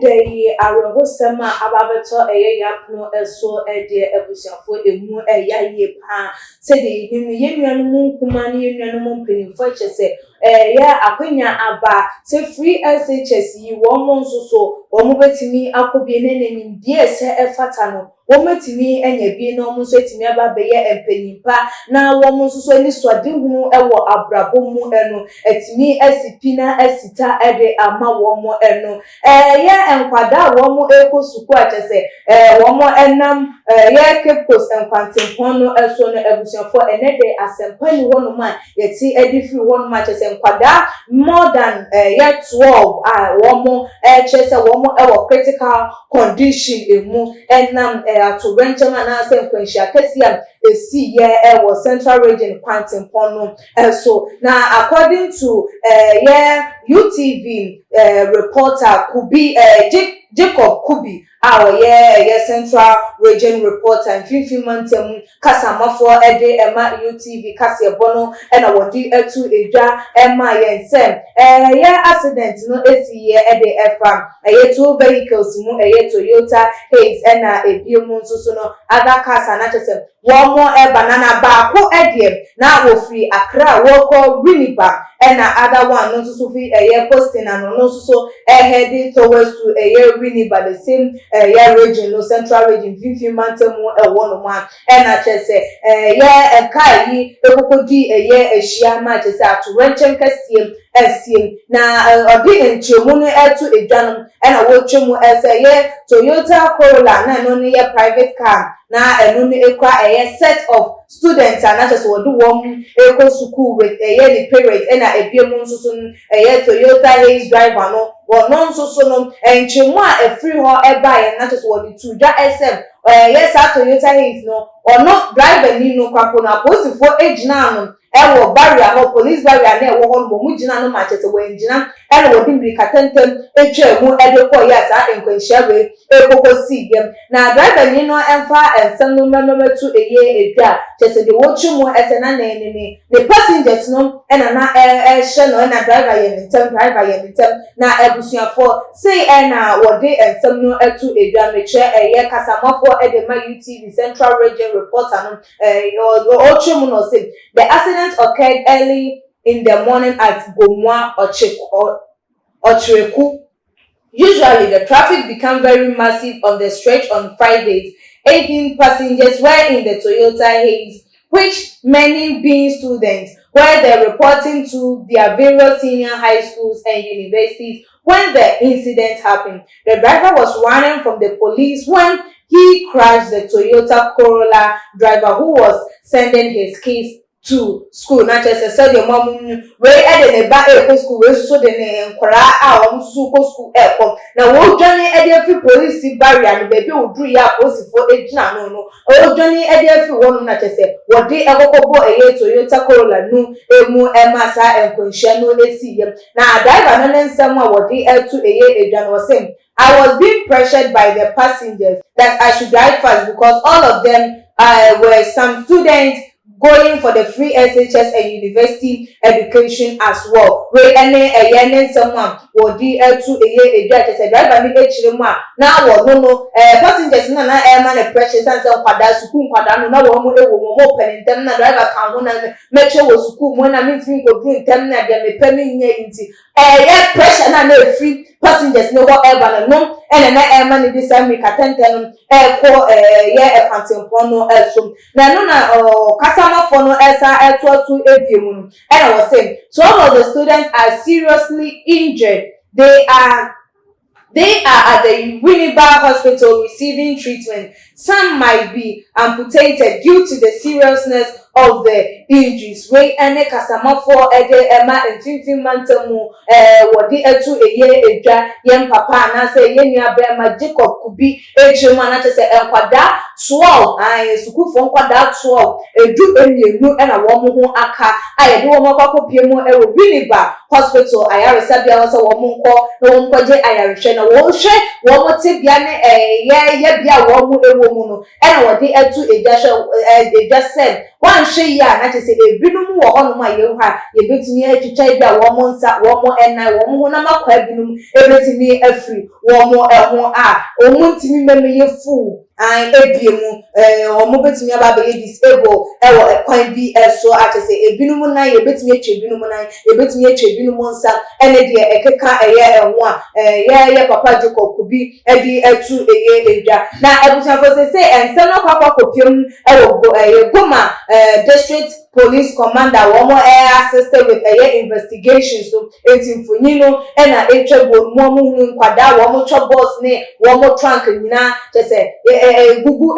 day arehosema ababeto yapno eso de ebusiafo emu ye pa se de yenuanu kumani yenuanu mpinifo chese ya akwenya aba se free SHS yi wo mo nso so wo mo betimi akobie neneni die se efata no wo metimi enya bi no mo so etimi aba beye empanyimpa na wo mo nso so ni swade hunu ewo abrabo mu eno etimi asipina asita ede ama wo mo eno ya enkwada wo mo ekosuku achese wo mo enam ya kepos enkwantenpon no eso no ebusiafo enede asempani wo no ma yeti edifi wo no ma chese enkwada more than ya 12 wo mo chese wo mo ewo critical condition emu enam to renchama na se nkwanhia kesiam esi ye ewo central region kwantenpon no so na according to UTV reporter Kubi Jacob Kubi our central region reporter and 15 months kasamafo ede ema UTV kasi ebono ena wodi etu eja ema yensem accident no esi ye ede efa two vehicles mu Toyota Haze ena ebiemu nsusu no other cars anachese womo banana ba ko ede na wo free Accra wo ko Winnipeg ena other one no nsusu fi posting and no nsusu heading towards to Winnipeg the same region no central region 15 months mu no ma ena chese kai yi ekokodi ehia ma chese aturenchen kasiem esiem na odi enchemu no etu edwanom ena wo twemu ese Toyota Corolla na no ne private car na enu ne ekwa set of students and just wo do wom eko school with the parents ena ebiemu nsusu Toyota Haze driver no wo no nsusu no enchemu a free ho eba ye na just wo di tuja SM Toyota Haze no no driver ni no kwapo na posifo ejina no ewo barrier ho police barrier na ewo ho no mu jina no ma chese wo enjina ena wo di mbika tentem etwemu edekọ ya sa enkwanhia we ekokosi gem na driver ni no emfa ensem no memetu edwa chese de wo twemu esena na enene the passengers no ena na hye no ena driver ye nintem na ebusuafo say ena wo de ensem no etu edwa meche kasamafo edema UTV Central Region reporter no twemu no say the accident occurred early in the morning at Gomwa Ochireku. Usually, the traffic became very massive on the stretch on Fridays. 18 passengers were in the Toyota Haze, which many being students, where they reporting to their various senior high schools and universities when the incident happened. The driver was running from the police when he crashed the Toyota Corolla driver who was sending his case to school. Not just said your mom where at ba school where so the nkwara school airport. Now wo journey every police barrier no baby wo do ya police for ejina no o journey every one na say what dey ekokobo Toyota Corolla no emu emasa enkonhia no esi yem na driver no nsem a what dey to ejana was saying I was being pressured by the passengers that I should drive fast because all of them were some students going for the free SHS and university education as well. We someone will do to a driver ni echirema na wo no passengers na man pressure and some kwada school kwada no na wo mo mo pentem na driver kan ho na meche wo school mo na meeting go do intem na dia me pemi nya inti pressure na free passengers no whatever no na man dey say me katenten ko kwantenpon no so na no na kasama for no esa to ebiemu and I was saying some of the students are seriously injured. They are at the Winnipeg hospital receiving treatment. Some might be amputated due to the seriousness of the injuries. We ene kasama for ede ema and 15 months wodi etu edwa yem papa na say yenya be ma Jacob Kubi echema na say enkwada 12 suku fo nkwada 12 edu enienu ena wo mo ho aka ayede wo makwa piemu ewo Winnipeg hospital ayaresa bia wo say wo mo nko na wo nkoje ayareshe na wo hwe wo mo tebia ne ye bia wo mo ewo mu no ena wodi etu edwa said one hwe ya na che se ebinom wo hono ma ye ha ye betumi atwitwa bia wo mo nsa wo mo enai wo mo na makwa ebinom ebetumi afiri wo mo eho a o mo ntimi meme ye fu an ebiemu omo betumi aba be disable ewo ekwan bi eso atese ebinom na ye betumi atwa ebinom na ye betumi atwa ebinom nsa ene de ekeka eye eho a ye papa Jacob kubi edi etu eye edwa na abusanfo se ense no kwakwa kopiem ewo goma district police commander womo assisted with investigation so etimfonyino ena etwebo momo hunu nkwada womo cho boss ne womo trunk nyina tese gugu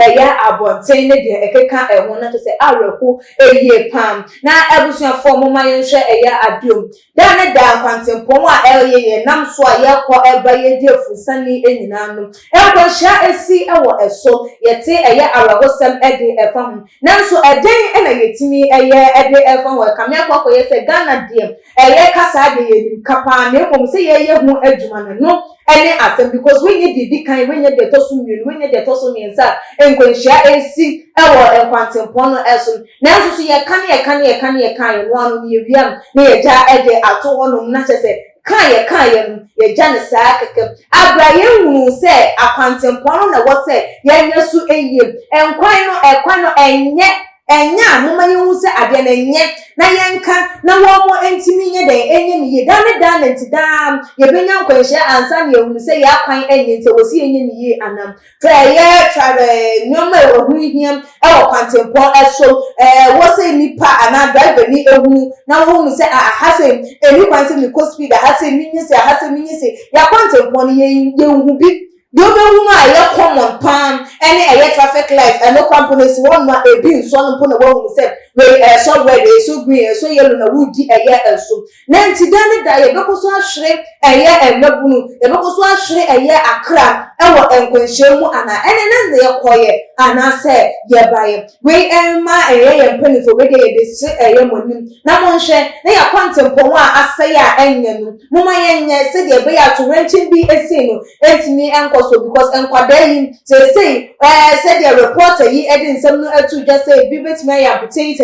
abonten ne de ekeka ehon na tese areku eye pam na abusuafo mo mayenhwe adom da ne da kwantempon a ye nam so a yekọ eba ye di afusani enyina no ekọhia esi ewo eso yete arawosem ede efam nanso eden ena yetimi ede efam we kamia kwakoye se Ghana dem kasa de ye kapa na emom se ye hu adwuma no ene asem because we need the kind we need the tosu mienu we need the tosu miensa enkonhia esi ewo enkwantempon no eso nanso so ye kan no anu ye wiam na ye ja ede ato honum na chese kan ye jane saa keke abraye hunu se akwantempon na wo se ye nyasu eyiem ekwan no enya moma ye hu se ade na enye na yenka na wo mo entimi nye den enye ni ye dan ntidam ye benya nkwanhye ansa na ye hu se ye akwan enye nte wo se enye ni ye anam trare nyoma e wo hu hiam e wo kwantempon eso wo se nipa ana driver ni ehunu na wo hu se ahase eni kwan se mi ko speed ahase minyese ya kwantempon ye hu bi do be hu a ye common pan ene traffic light no companies one ma ebi nso no po na wo hu se we so red so green so yellow na woodi enso na ntidane da ye bekoso ahwere emabunu ye bekoso ahwere akra ewo enkwanhyemu ana ene na ye koye ana se ye baye we ma ye mpanifo we de ye se monim na monhwe na ya kwantempon a aseye a enye no moma ye nye se de be ya to rentin bi ese no entimi enkoso because enkwada yi say the reporter yi edin sem no atu just say bi betimi ya potato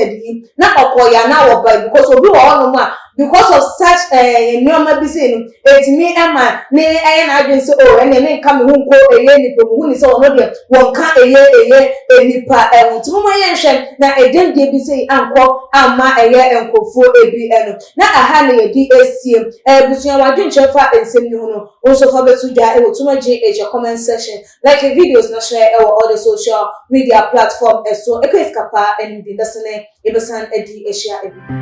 na okoya na wo buy because obi wo no ma because of such nyoma bi say no etimi ema ne na adwen say ene ne nka me hu nko nipa mu hu ni say ono de won ka nipa ntuma yenhwe na edem de bi say anko ama enkofo ebi eno na aha na yedi esiem busuan wadwen chefa ensem ni hu no onso fa betu ja tuma comment section like videos na share all the social media platform so ekeskapa and the lesson ebesan edi eshia ebi